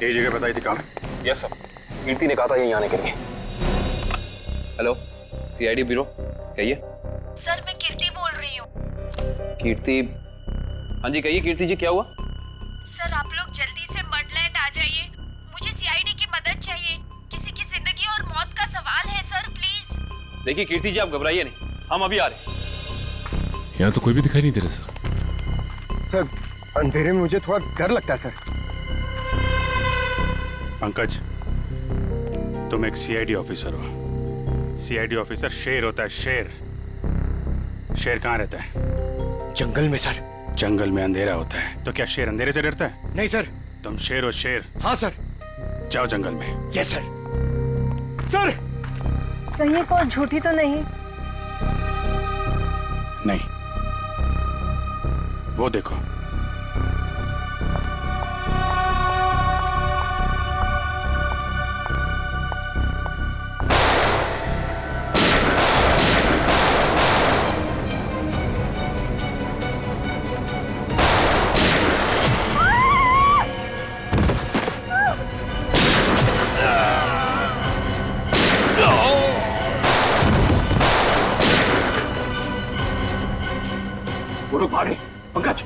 यही जगह बताई थी कहाँ? यस सर, कीर्ति ने कहा था यहीं आने के लिए। हेलो, सीआईडी ब्यूरो, कहिए। सर मैं कीर्ति बोल रही हूँ। कीर्ति? हाँ जी कहिए कीर्ति जी, क्या हुआ? सर आप लोग जल्दी से मडलैंड आ जाइए, मुझे सीआईडी की मदद चाहिए। किसी की जिंदगी और मौत का सवाल है सर, प्लीज। देखिए कीर्ति जी, आप घबराइए नहीं, हम अभी आ रहे हैं। यहाँ तो कोई भी दिखाई नहीं दे रहा सर। सर अंधेरे में मुझे थोड़ा डर लगता है सर। पंकज, तुम एक सीआईडी ऑफिसर हो। सीआईडी ऑफिसर शेर होता है, शेर। शेर कहाँ रहता है? जंगल में सर। जंगल में अंधेरा होता है, तो क्या शेर अंधेरे से डरता है? नहीं सर। तुम शेर हो, शेर। हाँ सर। जाओ जंगल में। Yes sir. सर कहीं कोई झूठी तो नहीं? नहीं, वो देखो। वो लोग भागे। पंकज,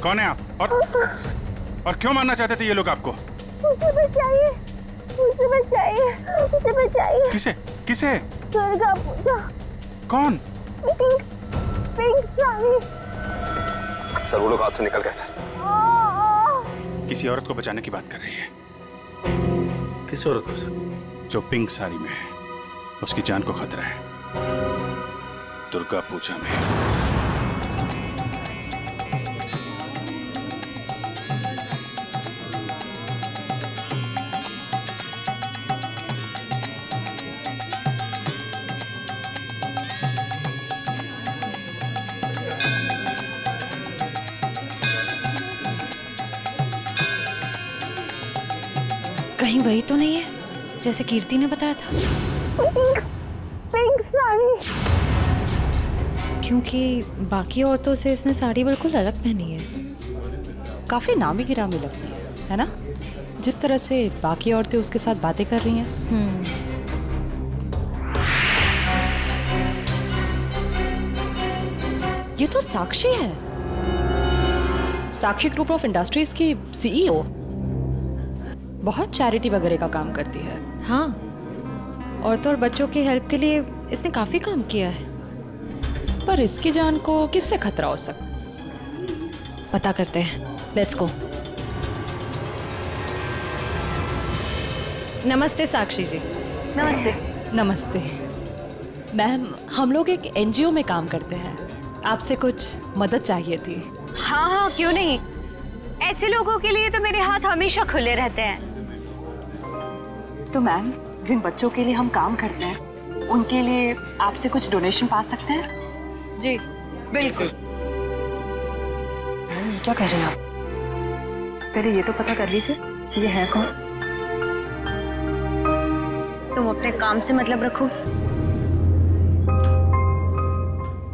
कौन है आप? और क्यों मारना चाहते थे ये लोग आपको? मुझे बचाइए, मुझे बचाइए, मुझे बचाइए। किसे? किसे? दुर्गा पूजा। कौन? पिंक साड़ी। सर वो लोग हाथ से निकल गए थे। किसी औरत को बचाने की बात कर रही है। किस औरत हो सर? जो पिंक साड़ी में है, उसकी जान को खतरा है। दुर्गा पूजा में। कहीं वही तो नहीं है जैसे कीर्ति ने बताया था? पिंक साड़ी। क्योंकि बाकी औरतों से इसने साड़ी बिल्कुल अलग पहनी है। काफी नामी गिरामी लगती है ना? जिस तरह से बाकी औरतें उसके साथ बातें कर रही हैं। ये तो साक्षी है, साक्षी ग्रुप ऑफ इंडस्ट्रीज की सीईओ। बहुत चैरिटी वगैरह का काम करती है। हाँ, औरतों और बच्चों की हेल्प के लिए इसने काफी काम किया है। पर इसकी जान को किससे खतरा हो सकता? पता करते हैं, लेट्स गो। नमस्ते साक्षी जी। नमस्ते। नमस्ते मैम, हम लोग एक एनजीओ में काम करते हैं, आपसे कुछ मदद चाहिए थी। हाँ हाँ क्यों नहीं, ऐसे लोगों के लिए तो मेरे हाथ हमेशा खुले रहते हैं। तो मैम, जिन बच्चों के लिए हम काम करते हैं उनके लिए आपसे कुछ डोनेशन पा सकते हैं? जी बिल्कुल। मैम ये क्या कर रहे हैं आप? पहले ये तो पता कर लीजिए कि ये है कौन। तुम अपने काम से मतलब रखो।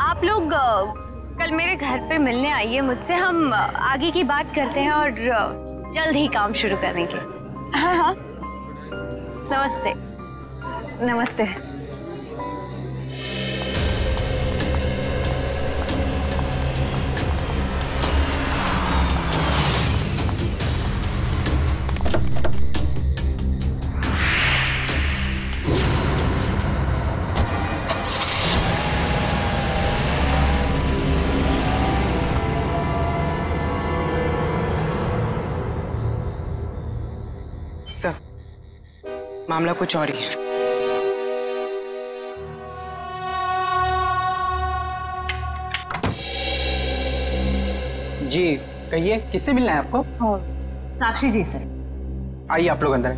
आप लोग कल मेरे घर पे मिलने आइए मुझसे, हम आगे की बात करते हैं और जल्द ही काम शुरू करेंगे। हाँ हाँ, नमस्ते। नमस्ते। सर, मामला कुछ और ही है। जी कहिए, किससे मिलना है आपको? साक्षी जी से। आइए आप लोग अंदर।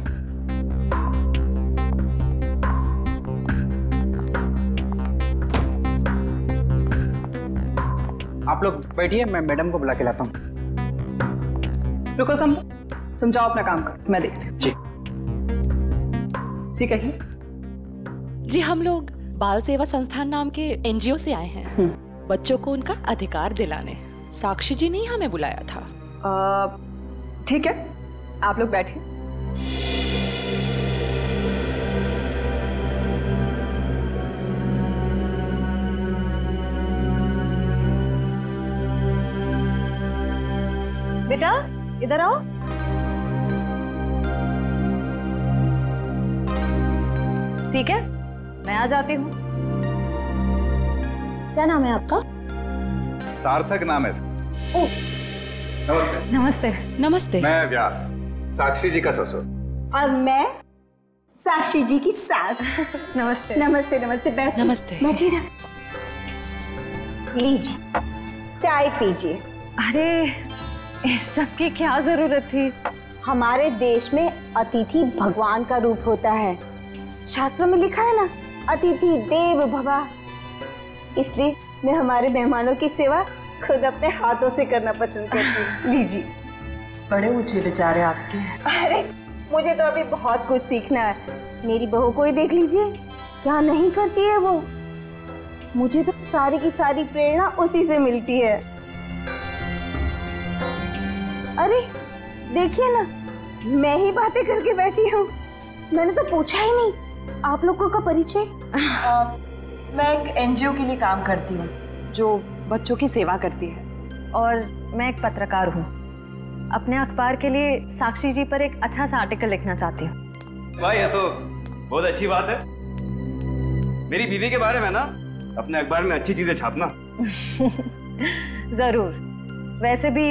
आप लोग बैठिए, मैं मैडम को बुला के लाता हूँ। रुको तुम जाओ अपना काम कर, मैं देखती हूँ। जी जी कहिए। जी हम लोग बाल सेवा संस्थान नाम के एनजीओ से आए हैं बच्चों को उनका अधिकार दिलाने। साक्षी जी ने हमें बुलाया था। ठीक है, आप लोग बैठिए। बेटा इधर आओ। ठीक है, मैं आ जाती हूँ। क्या नाम है आपका? सार्थक नाम है सर। ओह, नमस्ते। नमस्ते। नमस्ते। मैं व्यास, साक्षी जी का ससुर। और मैं साक्षी जी की सास। नमस्ते। नमस्ते नमस्ते, बैठिए। नमस्ते। बैठिए ना, लीजिए चाय पीजिए। अरे इस सब की क्या जरूरत थी? हमारे देश में अतिथि भगवान का रूप होता है। शास्त्रों में लिखा है ना, अतिथि देव भव। इसलिए मैं हमारे मेहमानों की सेवा खुद अपने हाथों से करना पसंद करती हूँ। लीजिए। बड़े ऊंचे विचार है आपके। अरे मुझे तो अभी बहुत कुछ सीखना है। मेरी बहू को ही देख लीजिए, क्या नहीं करती है वो। मुझे तो सारी की सारी प्रेरणा उसी से मिलती है। अरे देखिए ना, मैं ही बातें करके बैठी हूँ। मैंने तो पूछा ही नहीं आप लोगों का परिचय। मैं एक एनजीओ के लिए काम करती हूँ जो बच्चों की सेवा करती है। और मैं एक पत्रकार हूँ। अपने अखबार के लिए साक्षी जी पर एक अच्छा सा आर्टिकल लिखना चाहती हूँ। भाई ये तो बहुत अच्छी बात है। मेरी बीवी के बारे में ना अपने अखबार में अच्छी चीजें छापना। जरूर। वैसे भी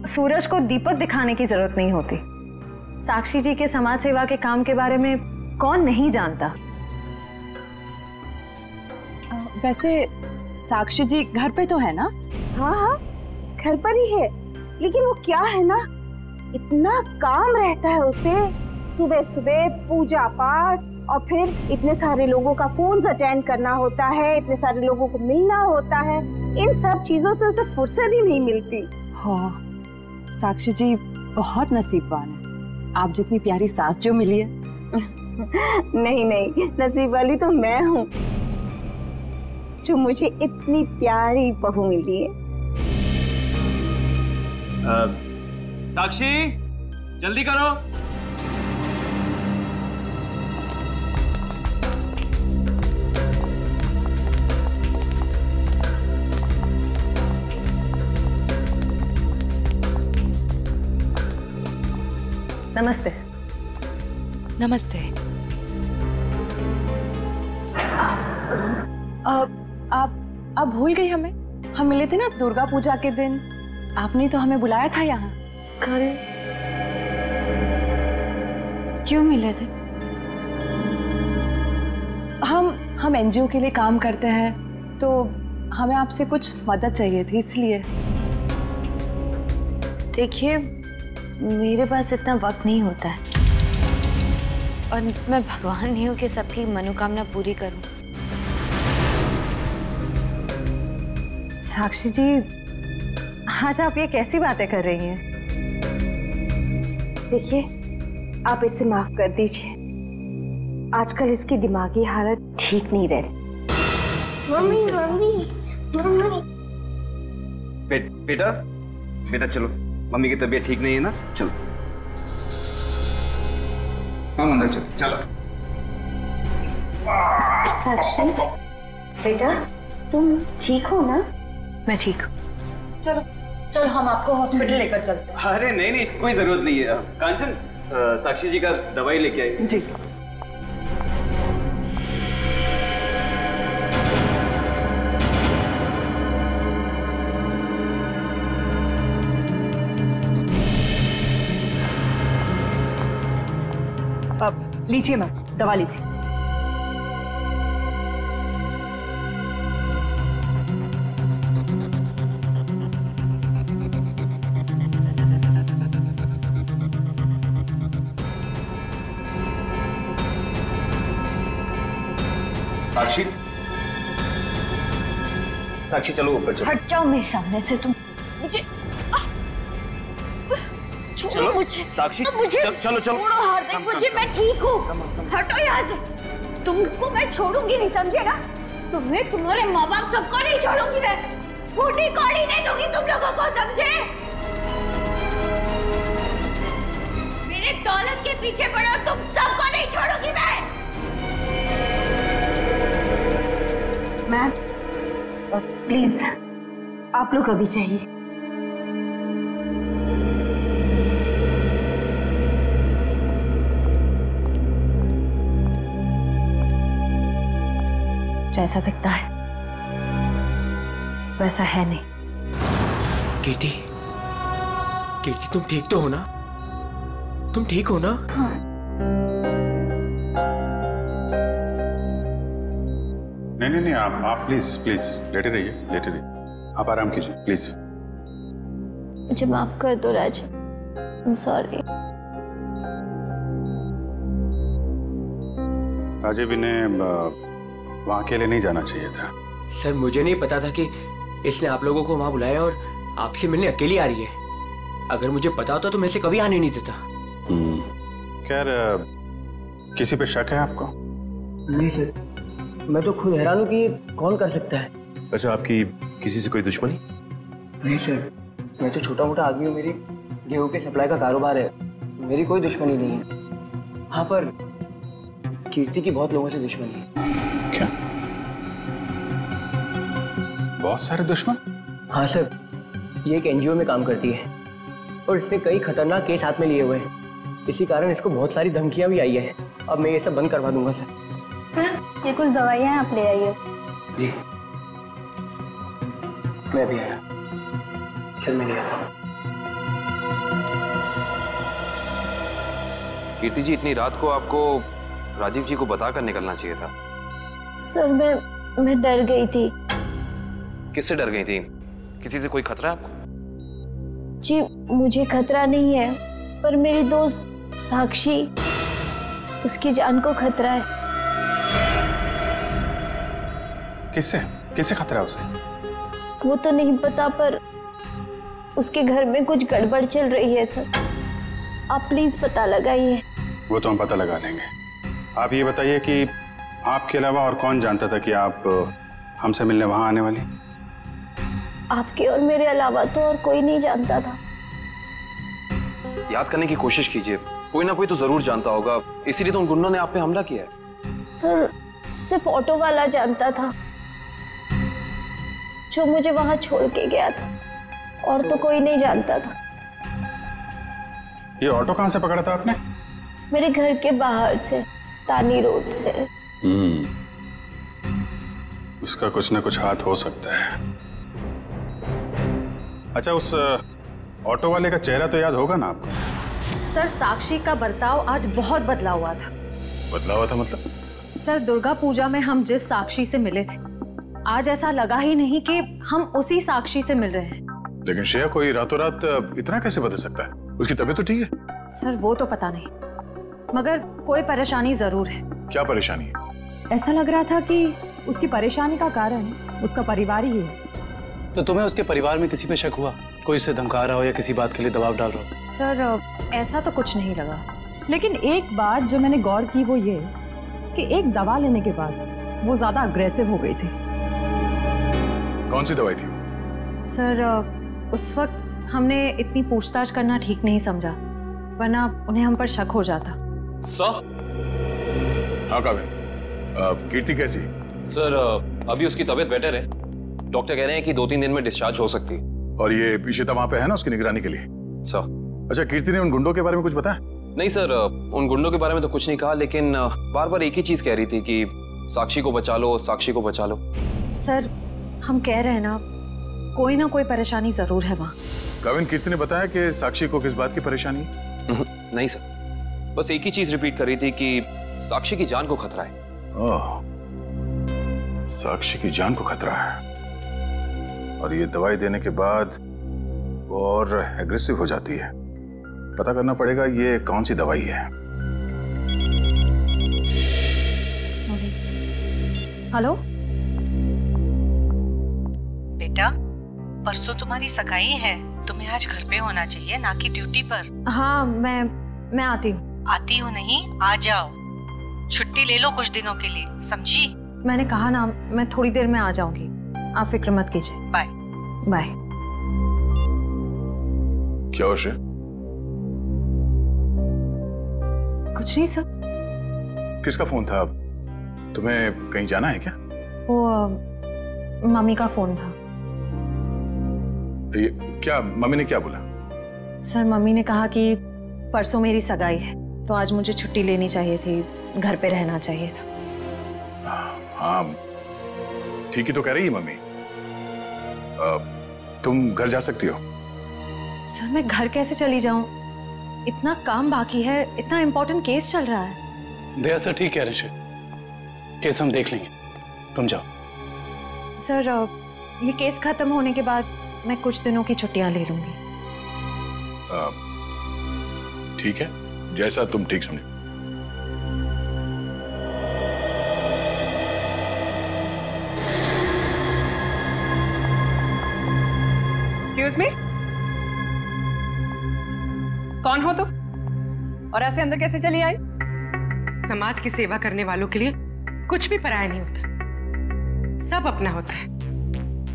सूरज को दीपक दिखाने की जरूरत नहीं होती। साक्षी जी के समाज सेवा के काम के बारे में कौन नहीं जानता। वैसे साक्षी जी घर पे तो है ना? हाँ हाँ, घर पर ही है। लेकिन वो क्या है ना, इतना काम रहता है उसे। सुबह सुबह पूजा पाठ और फिर इतने सारे लोगों का फोन अटेंड करना होता है, इतने सारे लोगों को मिलना होता है। इन सब चीजों से उसे फुर्सत ही नहीं मिलती। हाँ, साक्षी जी बहुत नसीबवान है। आप जितनी प्यारी सास जो मिली है। नहीं नहीं, नसीब वाली तो मैं हूँ जो मुझे इतनी प्यारी बहू मिली है। साक्षी जल्दी करो। नमस्ते। नमस्ते। आप भूल गई हमें? हम मिले थे ना दुर्गा पूजा के दिन। आपने तो हमें बुलाया था यहाँ। क्यों मिले थे? हम एनजीओ के लिए काम करते हैं, तो हमें आपसे कुछ मदद चाहिए थी, इसलिए। देखिए, मेरे पास इतना वक्त नहीं होता है और मैं भगवान नहीं हूँ कि सबकी मनोकामना पूरी करूं। साक्षी जी, आज आप ये कैसी बातें कर रही हैं? देखिए, आप इसे माफ कर दीजिए। आजकल इसकी दिमागी हालत ठीक नहीं रही। मम्मी बेटा बेटा चलो, मम्मी की तबीयत ठीक नहीं है ना, चलो हम अंदर चलो। साक्षी बेटा, तुम ठीक हो ना? मैं ठीक हूँ। चलो हम आपको हॉस्पिटल लेकर चलते हैं। अरे नहीं नहीं, कोई जरूरत नहीं है। कांचन, साक्षी जी का दवाई लेके आई। जी। अब लीजिए मैम, दवा लीजिए। साक्षी, साक्षी चलो ऊपर चलो। हट जाओ मेरे सामने से तुम। मुझे चलो मुझे साक्षी, मुझे चलो चलो छोड़ो हार्दिक, मुझे मैं ठीक हूँ। हटो यहाँ से। तुमको मैं छोड़ूंगी नहीं, समझे ना? तुम्हें, तुम्हारे माँ बाप सबको नहीं छोड़ूंगी मैं। फूटी कौड़ी नहीं दूंगी तुम लोगों को, समझे? मेरे दौलत के पीछे पड़ो, तुम सबको नहीं छोड़ूंगी मैं। मैम प्लीज आप लोग अभी चाहिए। जैसा दिखता है वैसा है नहीं। कीर्ति, कीर्ति तुम ठीक तो हो ना? तुम ठीक हो ना? हाँ। नहीं, आप प्लीज प्लीज लेटे रहिए, लेटे रहिए। आप आराम कीजिए प्लीज। मुझे माफ कर दो राजा, आई एम सॉरी। राजीव, इन्हें वहाँ अकेले नहीं जाना चाहिए था। सर मुझे नहीं पता था कि इसने आप लोगों को वहाँ बुलाया और आपसे मिलने अकेली आ रही है। अगर मुझे पता होता तो मैं इसे कभी आने नहीं देता। खैर, किसी पे शक है आपको? नहीं सर, मैं तो खुद हैरान हूँ कि ये कौन कर सकता है। अच्छा, आपकी किसी से कोई दुश्मनी? नहीं सर, मैं तो छोटा मोटा आदमी हूँ, मेरी गेहूं के सप्लाई का कारोबार है, मेरी कोई दुश्मनी नहीं है। हाँ, पर कीर्ति की बहुत लोगों से दुश्मनी है। क्या? बहुत सारे दुश्मन? हाँ सर, ये एक एनजीओ में काम करती है और इसने कई खतरनाक केस हाथ में लिए हुए हैं। इसी कारण इसको बहुत सारी धमकियां भी आई है। अब मैं ये सब बंद करवा दूंगा सर। सर, ये कुछ दवाइयाँ आप ले आइए। जी, मैं भी आया। चल मैं ले आता हूँ। कीर्ति जी, इतनी रात को आपको राजीव जी को बताकर निकलना चाहिए था। सर मैं डर गई थी। किससे डर गई थी? किसी से कोई खतरा है आपको? जी मुझे खतरा नहीं है, पर मेरी दोस्त साक्षी, उसकी जान को खतरा है। किससे? किससे खतरा है उसे? वो तो नहीं पता, पर उसके घर में कुछ गड़बड़ चल रही है सर। आप प्लीज पता लगाइए। वो तो हम पता लगा लेंगे। आप ये बताइए कि आपके अलावा और कौन जानता था कि आप हमसे मिलने वहां आने वाली? आपके और मेरे अलावा तो और कोई नहीं जानता था। याद करने की कोशिश कीजिए, कोई ना कोई तो जरूर जानता होगा, इसीलिए तो उन गुंडों ने आप पे हमला किया है। सर सिर्फ ऑटो वाला जानता था, जो मुझे वहां छोड़ के गया था, और तो कोई नहीं जानता था। ये ऑटो कहां से पकड़ा था आपने? मेरे घर के बाहर से, तानी रोड से। उसका कुछ ना कुछ हाथ हो सकता है। अच्छा, उस ऑटो वाले का चेहरा तो याद होगा ना आपको? सर, साक्षी का बर्ताव आज बहुत बदला हुआ था। बदला हुआ था मतलब? सर, दुर्गा पूजा में हम जिस साक्षी से मिले थे, आज ऐसा लगा ही नहीं कि हम उसी साक्षी से मिल रहे हैं। लेकिन श्रेया, कोई रातों रात इतना कैसे बदल सकता है? उसकी तबीयत तो ठीक है? सर वो तो पता नहीं, मगर कोई परेशानी जरूर है। क्या परेशानी है? ऐसा लग रहा था कि उसकी परेशानी का कारण उसका परिवार ही है। तो तुम्हें उसके परिवार में किसी पे शक हुआ? कोई उसे धमका रहा हो या किसी बात के लिए दबाव डाल रहा हो? सर ऐसा तो कुछ नहीं लगा, लेकिन एक बात जो मैंने गौर की वो ये कि एक दवा लेने के बाद वो ज्यादा अग्रेसिव हो गई थी। कौन सी दवाई थी? सर उस वक्त हमने इतनी पूछताछ करना ठीक नहीं समझा, वरना उन्हें हम पर शक हो जाता। सर? हाँ काबिल, कीर्ति कैसी? सर अभी उसकी तबीयत बेटर है, डॉक्टर कह रहे हैं कि 2-3 दिन में डिस्चार्ज हो सकती है। और ये इशिता वहां पे है ना उसकी निगरानी के लिए? सर। अच्छा, कीर्ति ने उन गुंडों के बारे में कुछ बताया? नहीं सर, उन गुंडों के बारे में तो कुछ नहीं कहा, लेकिन बार बार एक ही चीज कह रही थी कि साक्षी को बचा लो, साक्षी को बचा लो। सर हम कह रहे हैं ना, कोई ना कोई परेशानी जरूर है वहाँ। काविन, कीर्ति ने बताया कि साक्षी को किस बात की परेशानी है? नहीं सर, बस एक ही चीज रिपीट कर रही थी कि साक्षी की जान को खतरा है। ओह, साक्षी की जान को खतरा है, और ये दवाई देने के बाद वो और एग्रेसिव हो जाती है। पता करना पड़ेगा ये कौन सी दवाई है। सॉरी। हेलो बेटा, परसों तुम्हारी सगाई है, तुम्हें आज घर पे होना चाहिए, ना कि ड्यूटी पर। हाँ मैं आती हूँ। आती हूँ नहीं, आ जाओ। छुट्टी ले लो कुछ दिनों के लिए, समझी? मैंने कहा ना, मैं थोड़ी देर में आ जाऊंगी, आप फिक्र मत कीजिए। बाय। बाय। क्या हो श्रेया? कुछ नहीं सर। किसका फोन था? तुम्हें कहीं जाना है क्या? वो मम्मी का फोन था। ये क्या, मम्मी ने क्या बोला? सर मम्मी ने कहा कि परसों मेरी सगाई है, तो आज मुझे छुट्टी लेनी चाहिए थी, घर पे रहना चाहिए था। हाँ ठीक ही तो कह रही है मम्मी। तुम घर जा सकती हो। सर मैं घर कैसे चली जाऊं? इतना काम बाकी है, इतना इम्पोर्टेंट केस चल रहा है। दया सर ठीक कह रहे हैं, केस हम देख लेंगे, तुम जाओ। सर ये केस खत्म होने के बाद मैं कुछ दिनों की छुट्टियां ले लूंगी। ठीक है, जैसा तुम ठीक समझो। एक्सक्यूज मी, कौन हो तुम और ऐसे अंदर कैसे चली आई? समाज की सेवा करने वालों के लिए कुछ भी पराया नहीं होता, सब अपना होता है।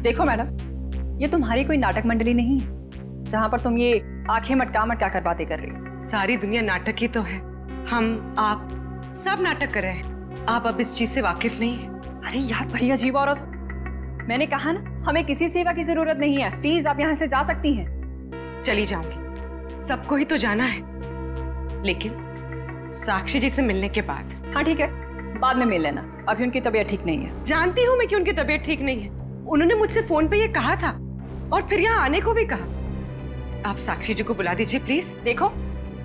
देखो मैडम, ये तुम्हारी कोई नाटक मंडली नहीं है जहां पर तुम ये आंखें मटका मटका कर बातें कर रही हो। सारी दुनिया नाटक ही तो है, हम आप सब नाटक कर रहे हैं। आप अब इस चीज से वाकिफ नहीं है। अरे यार बड़ी अजीब औरत। मैंने कहा ना, हमें किसी सेवा की जरूरत नहीं है, प्लीज आप यहाँ से जा सकती हैं। चली जाऊंगी, सबको ही तो जाना है, लेकिन साक्षी जी से मिलने के बाद। हाँ ठीक है, बाद में मिल लेना, अभी उनकी तबीयत ठीक नहीं है। जानती हूँ मैं कि उनकी तबीयत ठीक नहीं है, उन्होंने मुझसे फोन पे ये कहा था और फिर यहाँ आने को भी कहा। आप साक्षी जी को बुला दीजिए प्लीज। देखो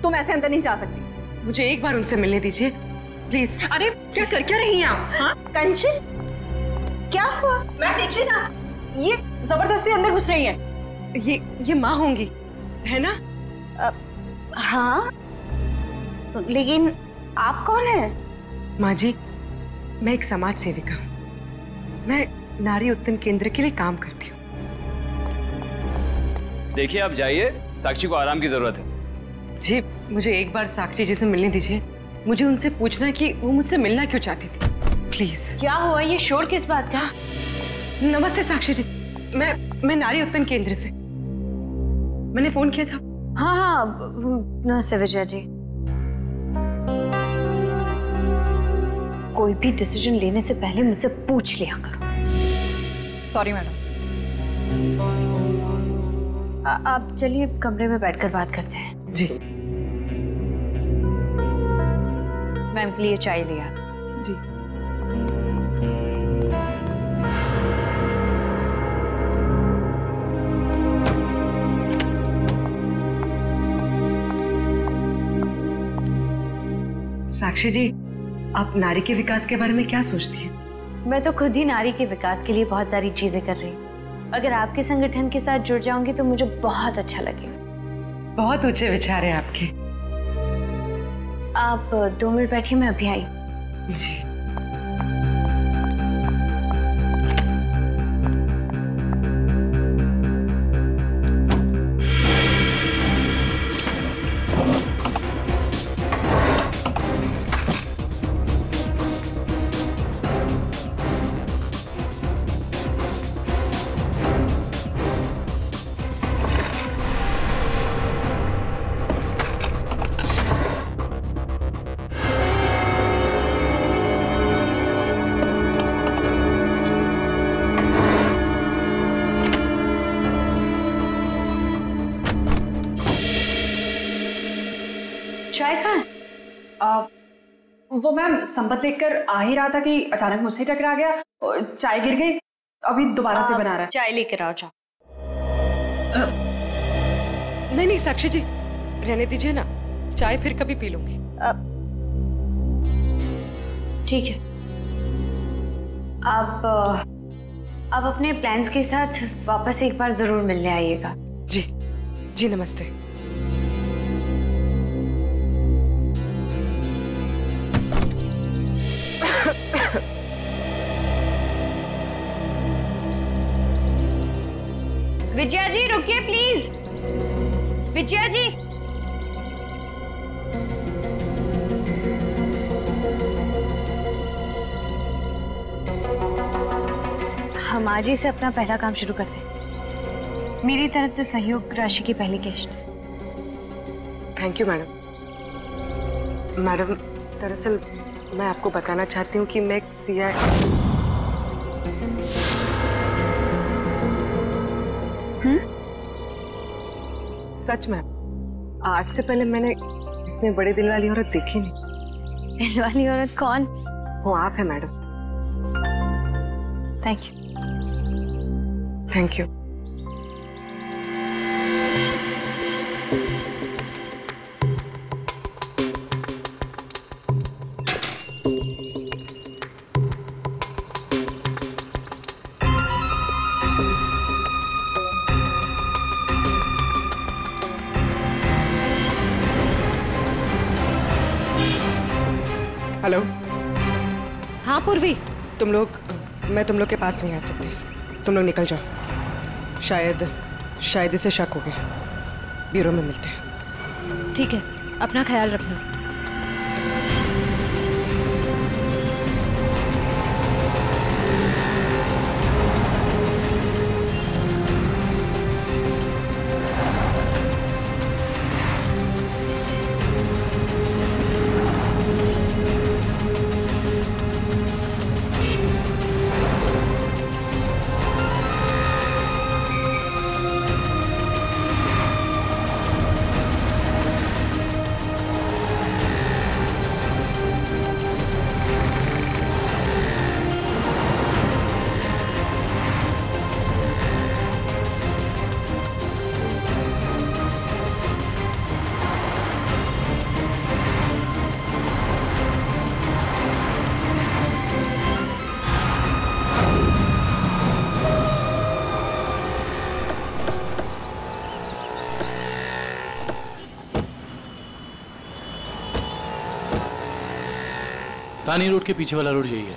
तुम ऐसे अंदर नहीं जा सकती, मुझे एक बार उनसे मिलने दीजिए प्लीज। अरे क्या कर क्या रही हैं आप? हाँ कंचन, क्या हुआ? मैं देखिए ना, ये जबरदस्ती अंदर घुस रही है। ये माँ होंगी है ना? हाँ, लेकिन आप कौन है? माँ जी, मैं एक समाज सेविका हूँ, मैं नारी उत्थान केंद्र के लिए काम करती हूँ। देखिए आप जाइए, साक्षी को आराम की जरूरत है। जी मुझे एक बार साक्षी जी से मिलने दीजिए, मुझे उनसे पूछना है कि वो मुझसे मिलना क्यों चाहती थी, प्लीज। क्या हुआ? ये शोर किस बात का? नमस्ते साक्षी जी, मैं नारी उत्थान केंद्र से, मैंने फोन किया था। हाँ हाँ नमस्ते विजया जी। कोई भी डिसीजन लेने से पहले मुझसे पूछ लिया करो। Sorry madam. आप चलिए कमरे में बैठकर बात करते हैं। जी। मैम के लिए चाय लिया। जी। साक्षी जी, आप नारी के विकास के बारे में क्या सोचती हैं? मैं तो खुद ही नारी के विकास के लिए बहुत सारी चीजें कर रही हूँ। अगर आपके संगठन के साथ जुड़ जाऊंगी तो मुझे बहुत अच्छा लगेगा। बहुत ऊंचे विचार है आपके। आप 2 मिनट बैठिए, मैं अभी आई। जी। चाय कहाँ? वो मैम संपत लेकर आ ही रहा था कि अचानक मुझसे टकरा गया और चाय गिर गई, अभी दोबारा से बना रहा है। चाय लेकर आओ। चाय नहीं नहीं साक्षी जी, रहने दीजिए ना, चाय फिर कभी पी लूंगी। ठीक है, आप अपने प्लान्स के साथ वापस एक बार जरूर मिलने आइएगा। जी जी नमस्ते। विजया जी रुकिए प्लीज। विजया जी हम आज ही से अपना पहला काम शुरू करते हैं। मेरी तरफ से सहयोग राशि की पहली किश्त। Thank you madam. मैडम, दरअसल मैं आपको बताना चाहती हूँ कि मैं एक सीआई। सच में आज से पहले मैंने इतने बड़े दिल वाली औरत देखी नहीं। दिल वाली औरत कौन? वो आप है madam. Thank you. Thank you. Hello. हाँ पूर्वी। मैं तुम लोग के पास नहीं आ सकती। तुम लोग निकल जाओ। शायद इसे शक हो गया। ब्यूरो में मिलते हैं। ठीक है, अपना ख्याल रखना। तानी रोड के पीछे वाला रोड यही है।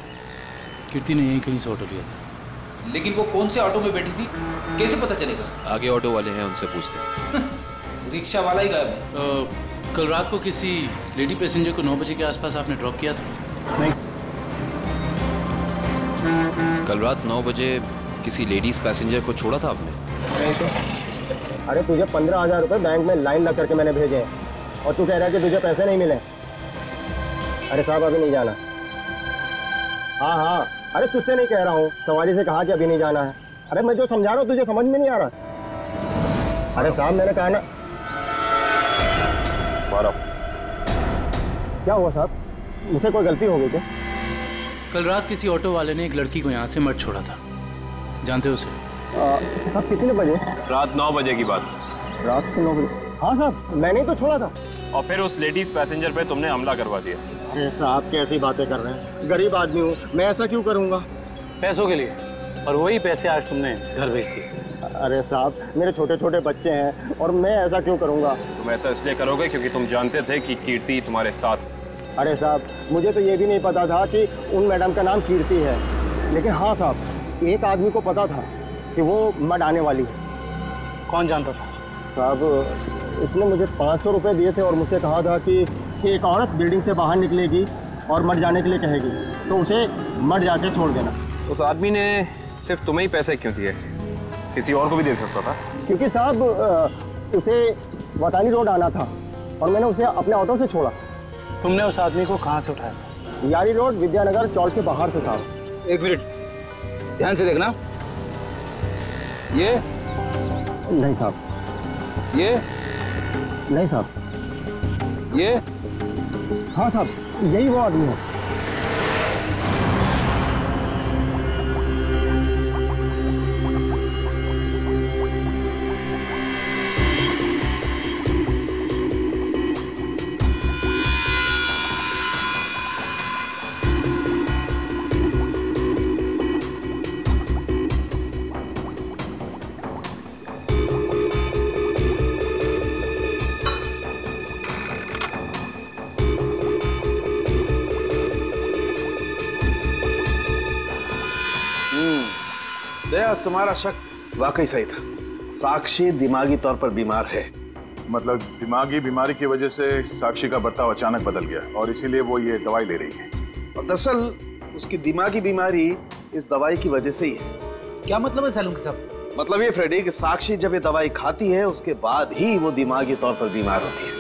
कीर्ति ने यहीं कहीं से ऑटो लिया था। लेकिन वो कौन से ऑटो में बैठी थी, कैसे पता चलेगा? आगे ऑटो वाले हैं, उनसे पूछते हैं। रिक्शा वाला ही गायब है। कल रात को किसी लेडी पैसेंजर को 9 बजे के आसपास आपने ड्रॉप किया था? नहीं। कल रात 9 बजे किसी लेडीज पैसेंजर को छोड़ा था आपने? नहीं तो। अरे तुझे 15,000 रुपए बैंक में लाइन लग करके मैंने भेजे हैं और तू कह रहा है कि तुझे पैसे नहीं मिले। अरे साहब अभी नहीं जाना। हाँ, अरे तुझसे नहीं कह रहा हूँ, सवारी से कहा कि अभी नहीं जाना है। अरे मैं जो समझा रहा हूँ तुझे समझ में नहीं आ रहा। अरे साहब मैंने कहा ना। क्या हुआ साहब, मुझसे कोई गलती हो गई क्या? कल रात किसी ऑटो वाले ने एक लड़की को यहाँ से मत छोड़ा था, जानते हो उसे? साहब कितने बजे? रात 9 बजे की बात। रात के 9 बजे? हाँ साहब मैंने ही तो छोड़ा था। और फिर उस लेडीज पैसेंजर पे तुमने हमला करवा दिया। अरे साहब कैसी बातें कर रहे हैं, गरीब आदमी हूँ मैं, ऐसा क्यों करूँगा? पैसों के लिए, और वही पैसे आज तुमने घर भेज दिए। अरे साहब मेरे छोटे छोटे बच्चे हैं और मैं ऐसा क्यों करूँगा? तुम ऐसा इसलिए करोगे क्योंकि तुम जानते थे कि कीर्ति तुम्हारे साथ। अरे साहब मुझे तो ये भी नहीं पता था कि उन मैडम का नाम कीर्ति है, लेकिन हाँ साहब एक आदमी को पता था कि वो मड आने वाली है। कौन जानता था? साहब उसने मुझे 500 रुपये दिए थे और मुझसे कहा था कि एक औरत बिल्डिंग से बाहर निकलेगी और मड जाने के लिए कहेगी तो उसे मड जाके छोड़ देना। उस आदमी ने सिर्फ तुम्हें ही पैसे क्यों दिए, किसी और को भी दे सकता था? क्योंकि साहब उसे वतानी रोड आना था और मैंने उसे अपने ऑटो से छोड़ा। तुमने उस आदमी को कहाँ से उठाया? यारी रोड विद्यानगर चौक के बाहर से साहब। एक मिनट ध्यान से देखना। ये नहीं साहब, ये नहीं साहब, ये हाँ साहब यही वो आदमी है। दया तुम्हारा शक वाकई सही था, साक्षी दिमागी तौर पर बीमार है। मतलब दिमागी बीमारी की वजह से साक्षी का बर्ताव अचानक बदल गया और इसीलिए वो ये दवाई ले रही है। और दरअसल उसकी दिमागी बीमारी इस दवाई की वजह से ही है। क्या मतलब है सैलून के साहब? मतलब ये फ्रेडी कि साक्षी जब ये दवाई खाती है उसके बाद ही वो दिमागी तौर पर बीमार होती है।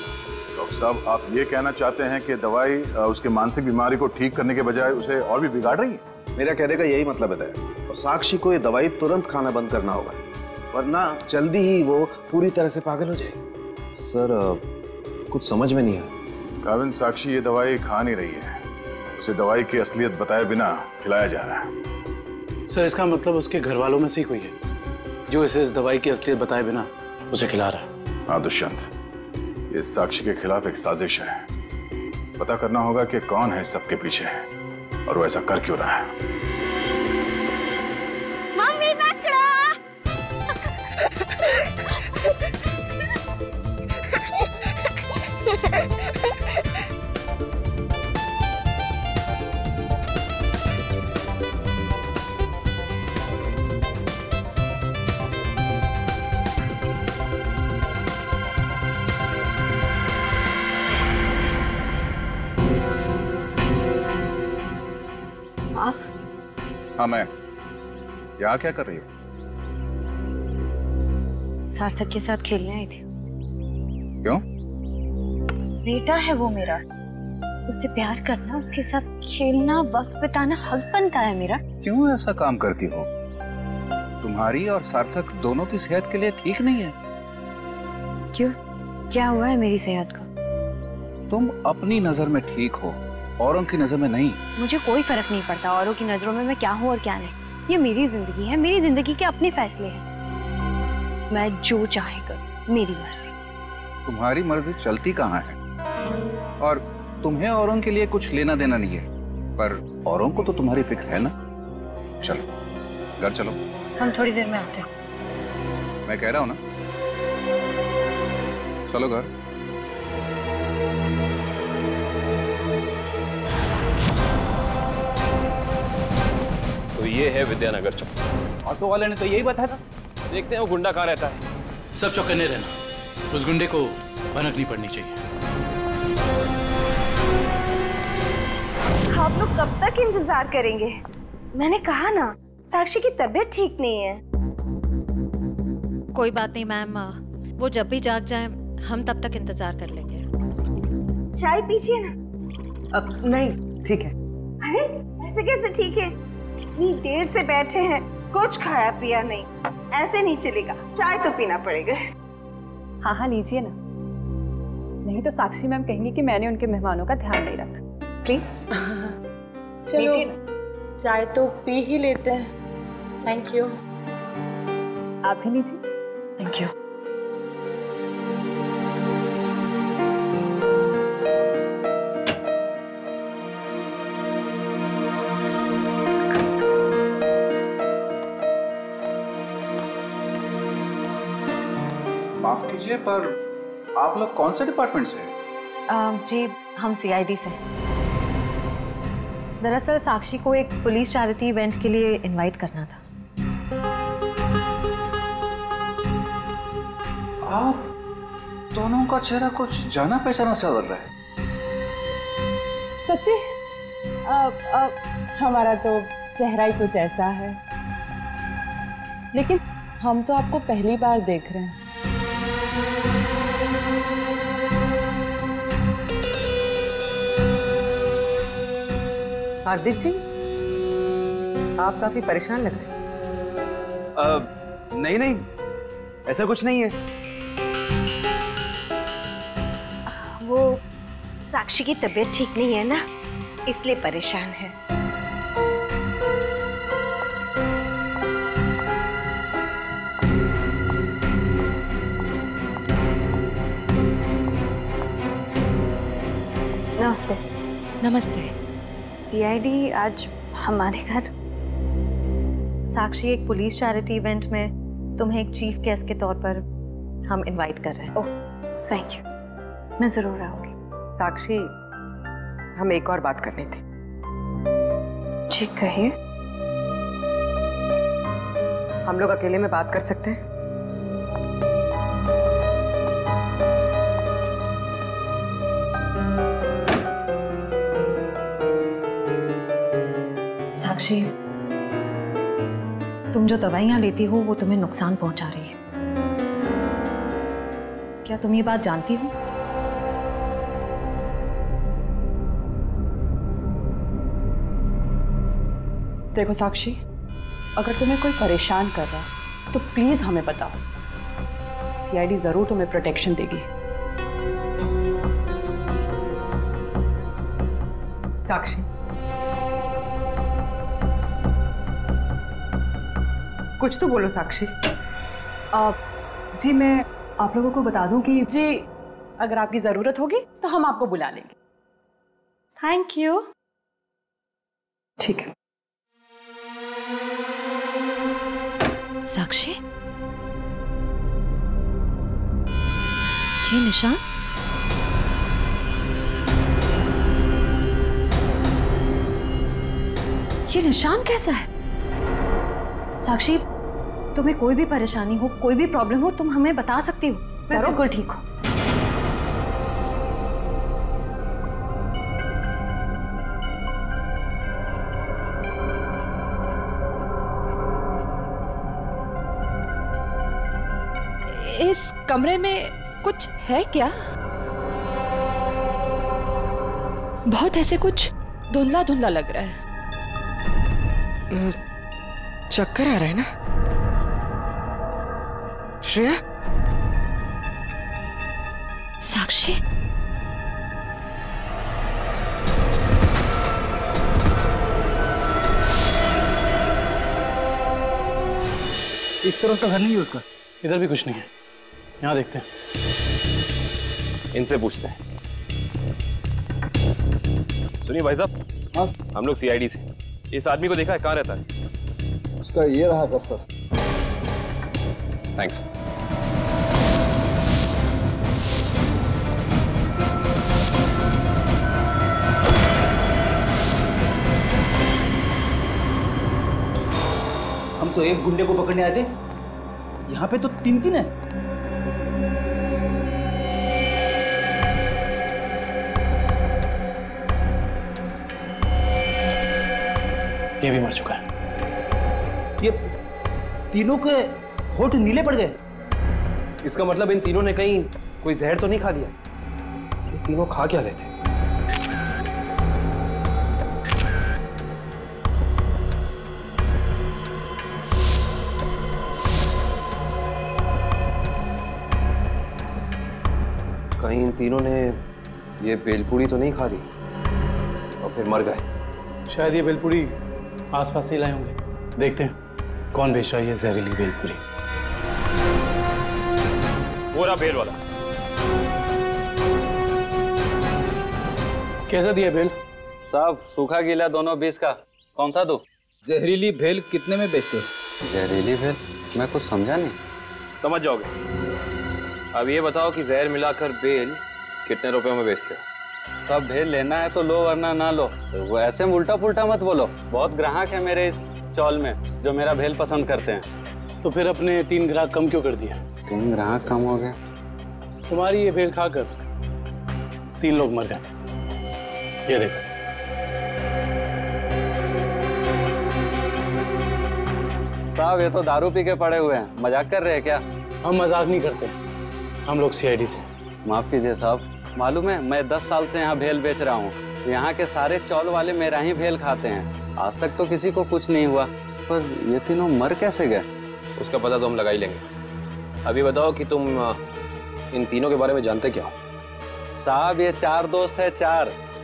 डॉक्टर साहब, आप ये कहना चाहते हैं कि दवाई उसके मानसिक बीमारी को ठीक करने के बजाय उसे और भी बिगाड़ रही है? मेरा कहने का यही मतलब है और साक्षी को ये दवाई तुरंत खाना बंद करना होगा, वरना जल्दी ही वो पूरी तरह से पागल हो जाएगी। सर कुछ समझ में नहीं आया। काविन, साक्षी ये दवाई खा नहीं रही है, उसे दवाई की असलियत बताए बिना खिलाया जा रहा है। सर इसका मतलब उसके घर वालों में से ही कोई है जो इसे इस दवाई की असलियत बताए बिना उसे खिला रहा है। हाँ दुष्यंत, ये साक्षी के खिलाफ एक साजिश है। पता करना होगा कि कौन है सबके पीछे और वो ऐसा कर क्यों रहा है। मम्मी पकड़ो। हाँ मैं। यहाँ क्या कर रही हो? सार्थक के साथ खेलने आई थी। क्यों? बेटा है वो मेरा, उससे प्यार करना, उसके साथ खेलना, वक्त बिताना हक बनता है मेरा। क्यों ऐसा काम करती हो? तुम्हारी और सार्थक दोनों की सेहत के लिए ठीक नहीं है। क्यों? क्या हुआ है मेरी सेहत को? तुम अपनी नजर में ठीक हो, औरों की नजर में नहीं। मुझे कोई फर्क नहीं पड़ता औरों की नजरों में मैं क्या हूँ और क्या नहीं। ये मेरी जिंदगी है, मेरी जिंदगी के अपने फैसले हैं। मैं जो चाहे करूँ, मेरी मर्जी। तुम्हारी मर्जी चलती कहाँ है? और तुम्हें औरों के लिए कुछ लेना देना नहीं है, पर औरों को तो तुम्हारी फिक्र है ना। चलो घर चलो। हम थोड़ी देर में आते हैं। मैं कह रहा हूँ ना, चलो घर। तो ये है विद्यानगर चौक। ऑटो वाले ने तो यही बताया था। देखते हैं वो गुंडा कहाँ रहता है। सब चौकन्ने रहना, उस गुंडे को भनक नहीं पड़नी चाहिए। आप लोग कब तक इंतजार करेंगे? मैंने कहा ना, साक्षी की तबीयत ठीक नहीं है। कोई बात नहीं मैम, वो जब भी जाग जाए हम तब तक इंतजार कर लेंगे। चाय पीजिए ना। अब नहीं, ठीक है। अरे ऐसे कैसे ठीक है? इतनी देर से बैठे हैं, कुछ खाया पिया नहीं, ऐसे नहीं चलेगा, चाय तो पीना पड़ेगा। हाँ हाँ लीजिए ना, नहीं तो साक्षी मैम कहेंगी कि मैंने उनके मेहमानों का ध्यान नहीं रखा। प्लीज चलो चाय तो पी ही लेते हैं। Thank you. आप भी लीजिए। Thank you. माफ कीजिए, पर आप लोग कौन से डिपार्टमेंट से हैं? जी हम सीआईडी से। दरअसल साक्षी को एक पुलिस चैरिटी इवेंट के लिए इनवाइट करना था। आप दोनों का चेहरा कुछ जाना पहचाना सा लग रहा है। सच्ची? हमारा तो चेहरा ही कुछ ऐसा है, लेकिन हम तो आपको पहली बार देख रहे हैं। हार्दिक जी, आप काफी परेशान लग रहे हैं। नहीं नहीं, ऐसा कुछ नहीं है। वो साक्षी की तबीयत ठीक नहीं है ना, इसलिए परेशान है। नमस्ते। नमस्ते। सीआईडी आज हमारे घर। साक्षी एक पुलिस चैरिटी इवेंट में तुम्हें एक चीफ गेस्ट के तौर पर हम इनवाइट कर रहे हैं। ओह थैंक यू, मैं जरूर आऊंगी। साक्षी, हम एक और बात करनी थी। जी कहिए। हम लोग अकेले में बात कर सकते हैं? साक्षी, तुम जो दवाइयाँ लेती हो वो तुम्हें नुकसान पहुंचा रही है। क्या तुम ये बात जानती हो? देखो साक्षी, अगर तुम्हें कोई परेशान कर रहा है तो प्लीज हमें बताओ। सीआईडी जरूर तुम्हें प्रोटेक्शन देगी। साक्षी, कुछ तो बोलो साक्षी। जी मैं आप लोगों को बता दूं कि जी अगर आपकी जरूरत होगी तो हम आपको बुला लेंगे। Thank you. ठीक है। साक्षी, ये निशान? ये निशान कैसा है? साक्षी, तुम्हें कोई भी परेशानी हो, कोई भी प्रॉब्लम हो, तुम हमें बता सकती हो। मैं बिल्कुल ठीक हूँ। इस कमरे में कुछ है क्या? बहुत ऐसे कुछ धुंधला धुंधला लग रहा है। चक्कर आ रहा है ना श्रेया? साक्षी, इस तरफ तो घर नहीं है उसका। इधर भी कुछ नहीं है। यहाँ देखते हैं। इनसे पूछते हैं। सुनिए भाई साहब, हम लोग सीआईडी से। इस आदमी को देखा है, कहाँ रहता है? उसका ये रहा घर सर। थैंक्स। हम तो एक गुंडे को पकड़ने आए थे, यहाँ पे तो तीन तीन है। ये भी मर चुका है। ये तीनों के होठ नीले पड़ गए। इसका मतलब इन तीनों ने कहीं कोई जहर तो नहीं खा लिया? ये तीनों खा क्या रहे थे? कहीं इन तीनों ने ये बेलपूरी तो नहीं खा ली और फिर मर गए? शायद ये बेलपूरी आसपास से लाए होंगे। देखते हैं कौन बेच रहा है ये जहरीली बेलपूरी। वो रहा बेल वाला। कैसा दिया बेल? साहब सूखा गीला दोनों 20 का। कौन सा दो? जहरीली भेल कितने में बेचते हो? जहरीली भेल? मैं कुछ समझा नहीं। समझ जाओगे। अब ये बताओ कि जहर मिलाकर बेल कितने रुपयों में बेचते हो? सब भेल लेना है तो लो वरना ना लो। तो वो ऐसे उल्टा पुल्टा मत बोलो। बहुत ग्राहक है मेरे इस चौल में जो मेरा भेल पसंद करते हैं। तो फिर अपने 3 ग्राहक कम क्यों कर दिया? 3 ग्राहक कम हो गए? तुम्हारी ये भेल खाकर 3 लोग मर गए। ये देखो। साहब ये तो दारू पी के पड़े हुए हैं। मजाक कर रहे हैं क्या? हम मजाक नहीं करते, हम लोग सीआईडी से। माफ कीजिए साहब, मालूम है मैं 10 साल से यहाँ भेल बेच रहा हूँ। यहाँ के सारे चौल वाले मेरा ही भेल खाते हैं। आज तक तो किसी को कुछ नहीं हुआ, पर ये तीनों मर कैसे गए? उसका पता तो हम लगा ही लेंगे। अभी बताओ कि तुम इन तीनों के बारे में जानते क्या हो? साहब ये 4 दोस्त है।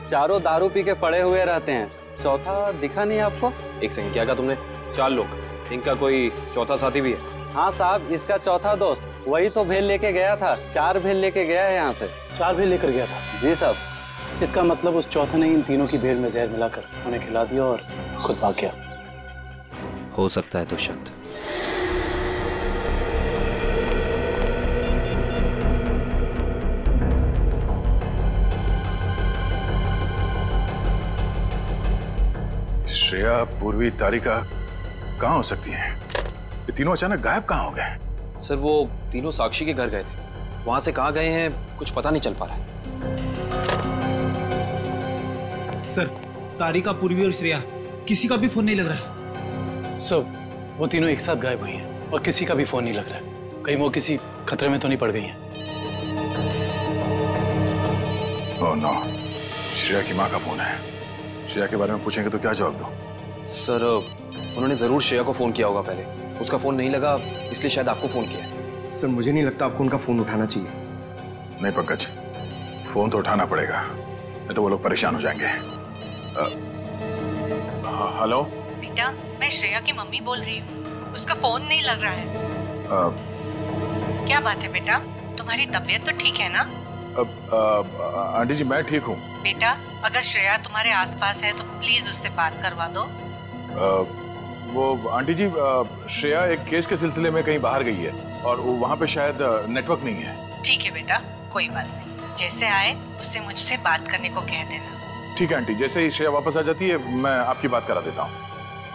चारों दारू पी के पड़े हुए रहते हैं। चौथा दिखा नहीं आपको? एक सेकंड, क्या कहा तुमने? 4 लोग? इनका कोई चौथा साथी भी है? हाँ साहब, इसका चौथा दोस्त वही तो भेल लेके गया था। 4 भेल लेके गया है यहाँ से। 4 भेल लेकर गया था? जी साहब। इसका मतलब उस चौथे ने इन तीनों की भेल में जहर मिलाकर उन्हें खिला दिया और खुद भाग गया। हो सकता है दुष्यंत। श्रेया, पूर्वी, तारिका कहाँ हो सकती हैं? ये तीनों अचानक गायब कहाँ हो गए? सर वो तीनों साक्षी के घर गए थे। वहां से कहाँ गए हैं कुछ पता नहीं चल पा रहा है। सर तारिका, पूर्वी और श्रेया किसी का भी फोन नहीं लग रहा है। सर वो तीनों एक साथ गायब हुई हैं और किसी का भी फोन नहीं लग रहा है। कहीं वो किसी खतरे में तो नहीं पड़ गई हैं? ओह नो, श्रेया की माँ का फोन है। श्रेया के बारे में पूछेंगे तो क्या जवाब दूं? सर उन्होंने जरूर श्रेया को फोन किया होगा पहले, उसका फोन नहीं लगा इसलिए शायद आपको फोन किया। सर मुझे नहीं लगता आपको उनका फोन उठाना चाहिए। नहीं पंकज, फोन तो उठाना पड़ेगा, नहीं तो वो लोग परेशान हो जाएंगे। हेलो बेटा, मैं श्रेया की मम्मी बोल रही हूँ। उसका फोन नहीं लग रहा है। क्या बात है बेटा, तुम्हारी तबीयत तो ठीक है ना? आंटी जी मैं ठीक हूँ। बेटा अगर श्रेया तुम्हारे आसपास है तो प्लीज उससे बात करवा दो। वो आंटी जी, श्रेया एक केस के सिलसिले में कहीं बाहर गई है और वहाँ पे शायद नेटवर्क नहीं है। ठीक है बेटा, कोई बात नहीं, जैसे आए उससे मुझसे बात करने को कह देना। ठीक है आंटी, जैसे ही श्रेया वापस आ जाती है मैं आपकी बात करा देता हूँ।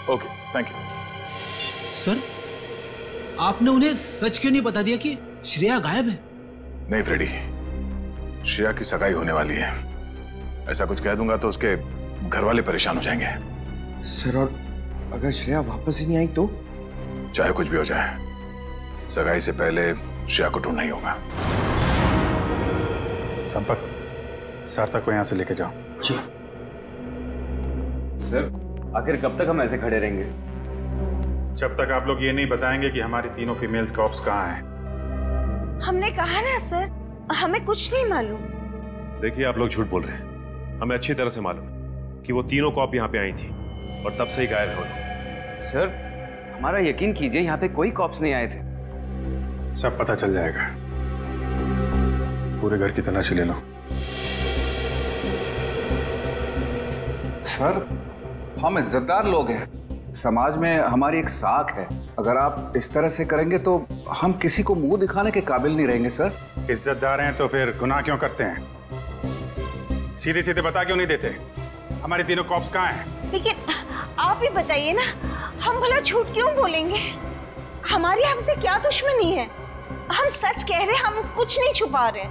Okay thank you. सर आपने उन्हें सच क्यों नहीं बता दिया कि श्रेया गायब है? नहीं फ्रेडी, श्रेया की सगाई होने वाली है, ऐसा कुछ कह दूंगा तो उसके घर वाले परेशान हो जाएंगे। सर और अगर श्रेया वापस ही नहीं आई तो? चाहे कुछ भी हो जाए, सगाई से पहले श्रेया को ढूंढना ही होगा। संपत, सार्थक को यहाँ से लेके जाओ। जी सर, आखिर कब तक हम ऐसे खड़े रहेंगे? जब तक आप लोग ये नहीं बताएंगे कि हमारी तीनों फीमेल्स कॉप्स कहाँ हैं। हमने कहा ना सर, हमें कुछ नहीं मालूम। देखिए आप लोग झूठ बोल रहे हैं, हमें अच्छी तरह से मालूम है कि वो तीनों कॉप यहाँ पे आई थी और तब से ही गायब हो। सर हमारा यकीन कीजिए, यहाँ पे कोई कॉप्स नहीं आए थे। सब पता चल जाएगा, पूरे घर की तलाशी ले लो। सर हम इज्जतदार लोग हैं, समाज में हमारी एक साख है, अगर आप इस तरह से करेंगे तो हम किसी को मुंह दिखाने के काबिल नहीं रहेंगे। सर इज्जतदार हैं तो फिर गुनाह क्यों करते हैं? सीधे सीधे बता क्यों नहीं देते हमारी तीनों कॉप्स कहाँ हैं? लेकिन आप ही बताइए ना, हम भला झूठ क्यों बोलेंगे? हमारी हमसे क्या दुश्मनी है? हम सच कह रहे हैं, हम कुछ नहीं छुपा रहे।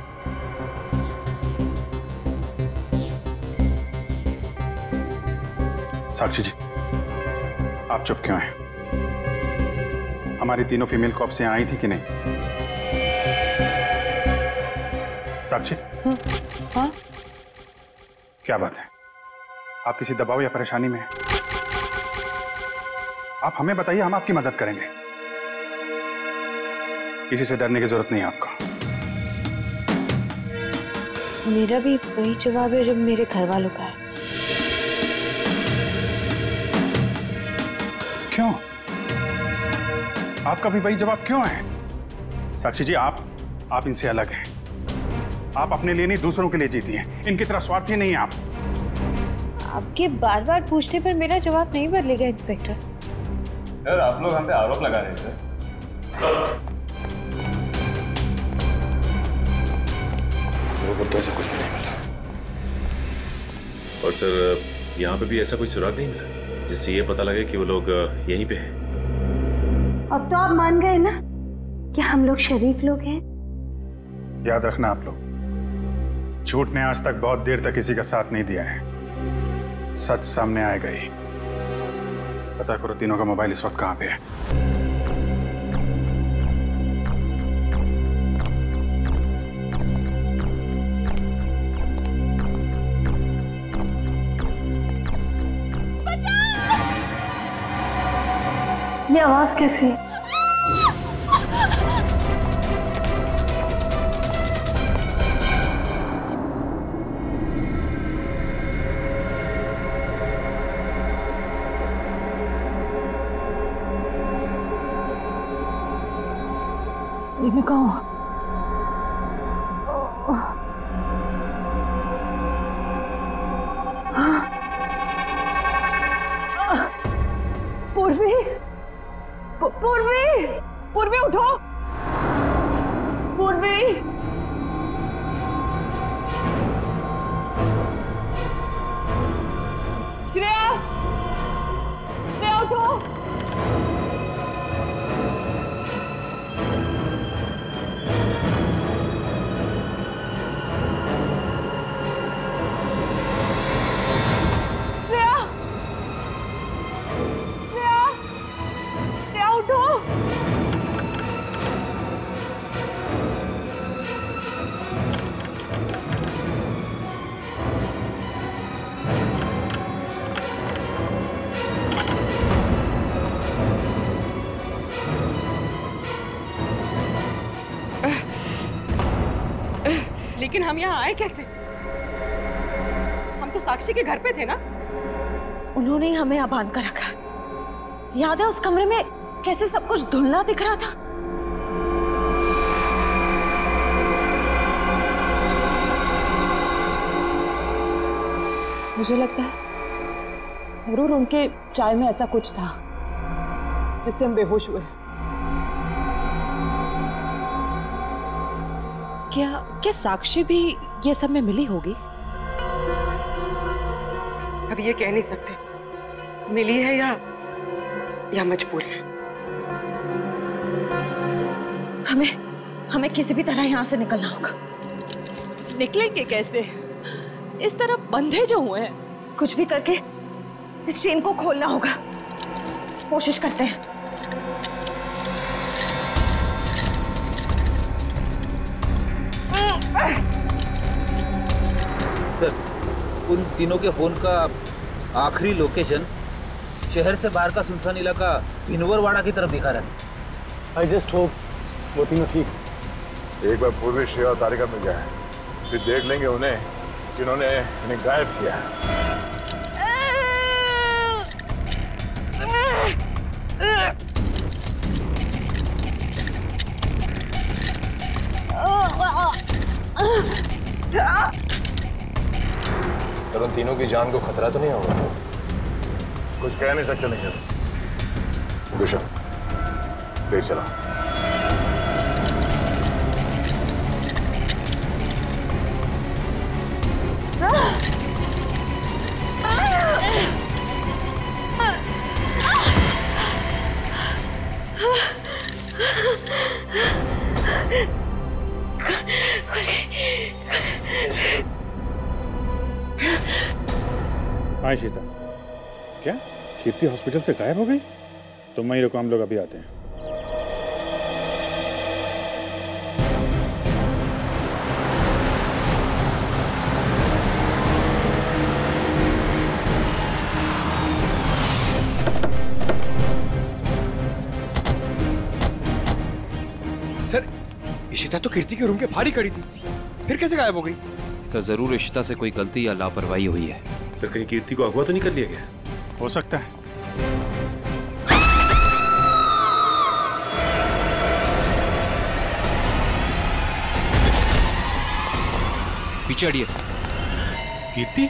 साक्षी जी, आप चुप क्यों हैं? हमारी तीनों फीमेल कॉप्स यहाँ आई थी कि नहीं? साक्षी? हाँ? क्या बात है, आप किसी दबाव या परेशानी में हैं? आप हमें बताइए, हम आपकी मदद करेंगे। किसी से डरने की जरूरत नहीं है आपको। मेरा भी वही जवाब है जो मेरे घर वालों का है। क्यों? आपका भी वही जवाब क्यों है? साक्षी जी, आप इनसे अलग हैं। आप अपने लिए नहीं दूसरों के लिए जीती हैं, इनकी तरह स्वार्थी नहीं है आप। आपके बार बार पूछने पर मेरा जवाब नहीं बदलेगा इंस्पेक्टर। सर आप लोग हम पे आरोप लगा रहे थे। लोगों को तो ऐसा कुछ भी नहीं मिला। और सर यहाँ पे भी ऐसा कोई सुराग नहीं मिला जिससे ये पता लगे कि वो लोग यहीं पे हैं। अब तो आप मान गए ना कि हम लोग शरीफ लोग हैं। याद रखना आप लोग, झूठ ने आज तक बहुत देर तक किसी का साथ नहीं दिया है। सच सामने आएगा ही। पता करो तीनों का मोबाइल इस वक्त कहाँ पे है। ये आवाज कैसी? ये मैं कहूँ पूर्वी, पूर्वी, पूर्वी उठो, पूर्वी। श्रेया, श्रेया उठो। लेकिन हम यहाँ आए कैसे? हम तो साक्षी के घर पे थे ना। उन्होंने ही हमें यहाँ बांध कर रखा। याद है उस कमरे में कैसे सब कुछ धुंधला दिख रहा था? मुझे लगता है जरूर उनके चाय में ऐसा कुछ था जिससे हम बेहोश हुए। क्या साक्षी भी ये सब में मिली होगी? अब ये कह नहीं सकते मिली है या मजबूर है। हमें किसी भी तरह यहाँ से निकलना होगा। निकलेंगे कैसे? इस तरफ बंधे जो हुए हैं। कुछ भी करके इस चेन को खोलना होगा। कोशिश करते हैं। सर, उन तीनों के फोन का आखिरी लोकेशन शहर से बाहर का सुनसान इलाका भिनवरवाड़ा की तरफ दिखा रहा है। आई जस्ट होप वो तीनों ठीक। एक बार पूर्वी श्रेया और तारिका मिल जाए, फिर देख लेंगे उन्हें जिन्होंने इन्हें गायब किया है। पर उन तीनों की जान को खतरा तो नहीं होगा? कुछ कह नहीं सकते नहीं। दुष्यंत, ले चला। हाँ शीता, क्या कीर्ति हॉस्पिटल से गायब हो गई? तुम वहीं रुको, हम लोग अभी आते हैं। सर, इशिता तो कीर्ति के रूम के बाहर ही खड़ी थी, फिर कैसे गायब हो गई? सर, जरूर इशिता से कोई गलती या लापरवाही हुई है। सर, कहीं कीर्ति को अगवा तो नहीं कर लिया गया? हो सकता है। पीछे हटिए। कीर्ति?